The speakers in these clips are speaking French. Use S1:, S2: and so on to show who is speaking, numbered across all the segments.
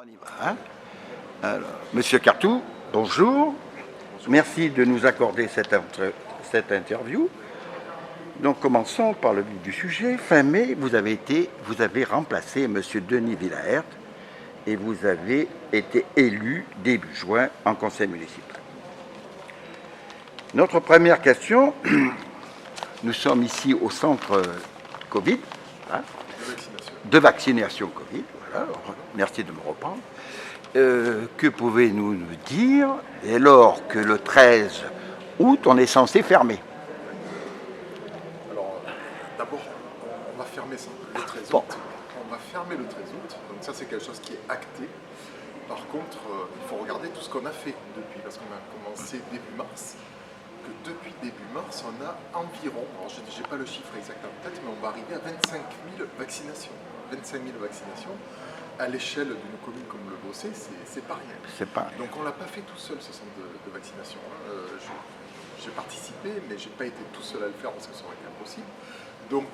S1: On y va, hein? Alors, Monsieur Cartou, bonjour. Merci de nous accorder cette interview. Donc commençons par le vif du sujet. Fin mai, vous avez remplacé Monsieur Denis Villaert et vous avez été élu début juin en conseil municipal. Notre première question, nous sommes ici au centre Covid, hein, de vaccination Covid. Voilà, merci de me reprendre. Que pouvez-vous nous dire dès lors que le 13 août, on est censé fermer?
S2: Alors, d'abord, on va fermer ça le 13 août.
S1: Bon.
S2: On va fermer le 13 août, donc ça c'est quelque chose qui est acté. Par contre, il faut regarder tout ce qu'on a fait depuis, parce qu'on a commencé début mars. Que depuis début mars, on a environ, alors je n'ai pas le chiffre exact en tête, mais on va arriver à 25 000 vaccinations. 25 000 vaccinations. À l'échelle d'une commune comme le Bossé, c'est pas rien.
S1: C'est pas...
S2: Donc on ne l'a pas fait tout seul, ce centre de vaccination. J'ai participé, mais je n'ai pas été tout seul à le faire parce que ça aurait été impossible. Donc,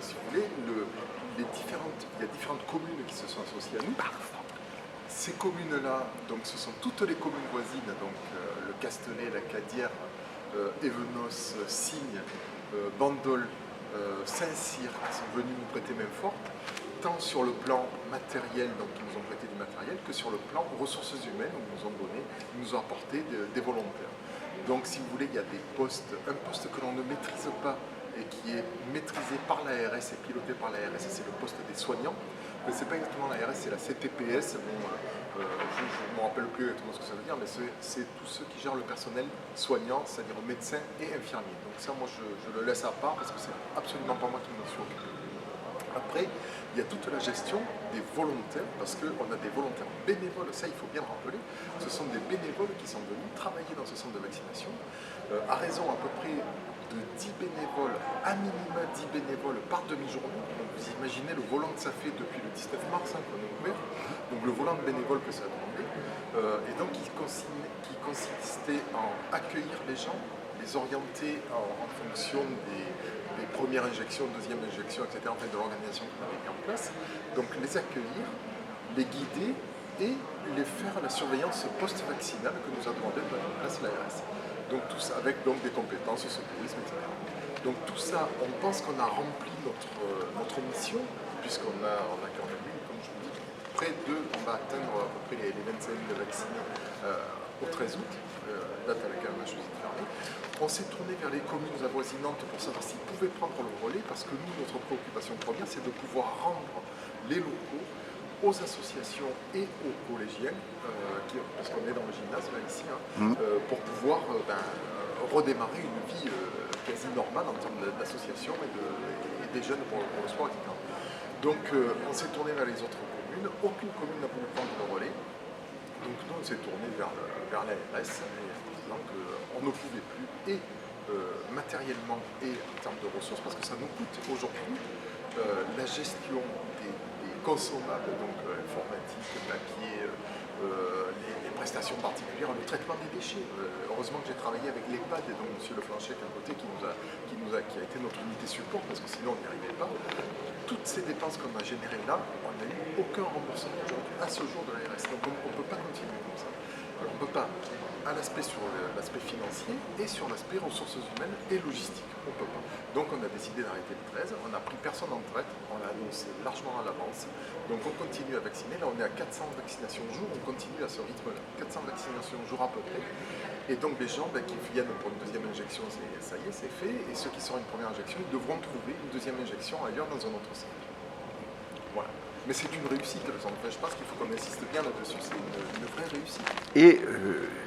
S2: si vous voulez, il y a différentes communes qui se sont associées à nous. Ces communes-là, donc ce sont toutes les communes voisines, donc le Castellet, la Cadière, Évenos, Signes, Bandol, Saint-Cyr, qui sont venus nous prêter main forte, tant sur le plan matériel, donc ils nous ont prêté du matériel, que sur le plan ressources humaines, où ils nous ont apporté des volontaires. Donc si vous voulez, il y a des postes, un poste que l'on ne maîtrise pas et qui est maîtrisé par l'ARS et piloté par l'ARS, c'est le poste des soignants. Mais ce n'est pas exactement l'ARS, c'est la CTPS. Bon, je ne me rappelle plus exactement ce que ça veut dire, mais c'est tous ceux qui gèrent le personnel soignant, c'est-à-dire médecins et infirmiers. Donc ça, moi, je le laisse à part parce que c'est absolument pas moi qui m'en suis occupé. Après, il y a toute la gestion des volontaires, parce qu'on a des volontaires bénévoles, ça il faut bien le rappeler, ce sont des bénévoles qui sont venus travailler dans ce centre de vaccination, à raison à peu près de 10 bénévoles, à minima 10 bénévoles par demi-journée. Donc vous imaginez le volant que ça fait depuis le 19 mars qu'on est ouvert, donc le volant de bénévoles que ça a demandé, et donc qui consistait en accueillir les gens, les orienter en fonction des premières injections, deuxième injection, etc., en fait, de l'organisation qu'on avait mis en place. Donc les accueillir, les guider et les faire la surveillance post-vaccinale que nous a demandé de mettre en place l'ARS. Donc tout ça avec donc, des compétences, secourisme, etc. Donc tout ça, on pense qu'on a rempli notre mission, puisqu'on a quand même eu, comme je vous dis, près de, on va atteindre à peu près les 25 000 vaccinés au 13 août, date à laquelle on a choisi de fermer. On s'est tourné vers les communes avoisinantes pour savoir s'ils pouvaient prendre le relais, parce que nous, notre préoccupation première, c'est de pouvoir rendre les locaux aux associations et aux collégiens, parce qu'on est dans le gymnase là ici, hein, pour pouvoir redémarrer une vie quasi normale en termes d'association et des jeunes pour le sport, etc. Donc on s'est tourné vers les autres communes, aucune commune n'a voulu prendre le relais, donc nous on s'est tourné vers l'ARS, en disant qu'on ne pouvait plus, et matériellement et en termes de ressources, parce que ça nous coûte aujourd'hui la gestion des consommables, donc informatique, papier, les prestations particulières, le traitement des déchets. Heureusement que j'ai travaillé avec l'EHPAD et donc M. Leflancher à côté qui a été notre unité support, parce que sinon on n'y arrivait pas. Toutes ces dépenses qu'on a générées là, on n'a eu aucun remboursement aujourd'hui à ce jour de l'ARS. Donc on ne peut pas continuer comme ça. Alors, on ne peut pas, à l'aspect sur l'aspect financier et sur l'aspect ressources humaines et logistique. On ne peut pas. Donc on a décidé d'arrêter le 13, on n'a pris personne en retraite, on l'a annoncé largement à l'avance. Donc on continue à vacciner, là on est à 400 vaccinations au jour, on continue à ce rythme-là, 400 vaccinations au jour à peu près. Et donc les gens qui viennent pour une deuxième injection, ça y est, c'est fait, et ceux qui seront une première injection, ils devront trouver une deuxième injection ailleurs dans un autre centre. Voilà. Mais c'est une réussite, le centre. Je pense qu'il faut qu'on insiste bien là-dessus, c'est une vraie réussite.
S1: Et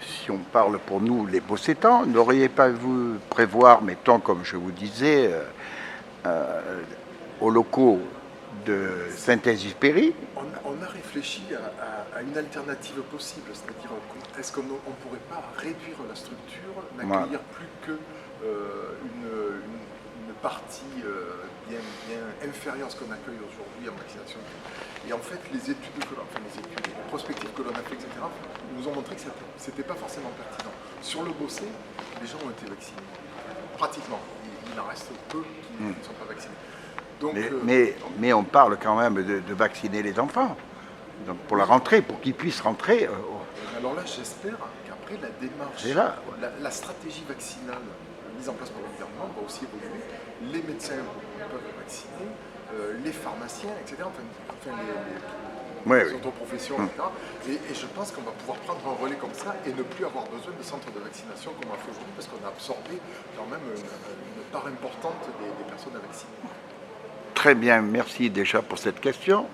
S1: si on parle pour nous, les Bossétans, n'auriez pas vous prévoir, mettons, comme je vous disais, aux locaux de Saint-Exupéry?
S2: On a réfléchi à une alternative possible, c'est-à-dire est-ce qu'on ne pourrait pas réduire la structure, n'accueillir plus que une partie bien inférieure à ce qu'on accueille aujourd'hui en vaccination. Et en fait, les prospectives que l'on a fait, etc., nous ont montré que ce n'était pas forcément pertinent. Sur le Bossé, les gens ont été vaccinés. Pratiquement. Il en reste peu qui ne sont pas vaccinés. Donc,
S1: mais on parle quand même de vacciner les enfants. Donc pour la rentrée, pour qu'ils puissent rentrer.
S2: Alors là, j'espère qu'après la démarche,
S1: Là,
S2: la stratégie vaccinale mise en place par le gouvernement va aussi évoluer. Les médecins peuvent vacciner, les pharmaciens, etc. Enfin, les autoprofessions, etc. Et je pense qu'on va pouvoir prendre un relais comme ça et ne plus avoir besoin de centres de vaccination comme on a fait aujourd'hui, parce qu'on a absorbé quand même une part importante des personnes à vacciner.
S1: Très bien, merci déjà pour cette question.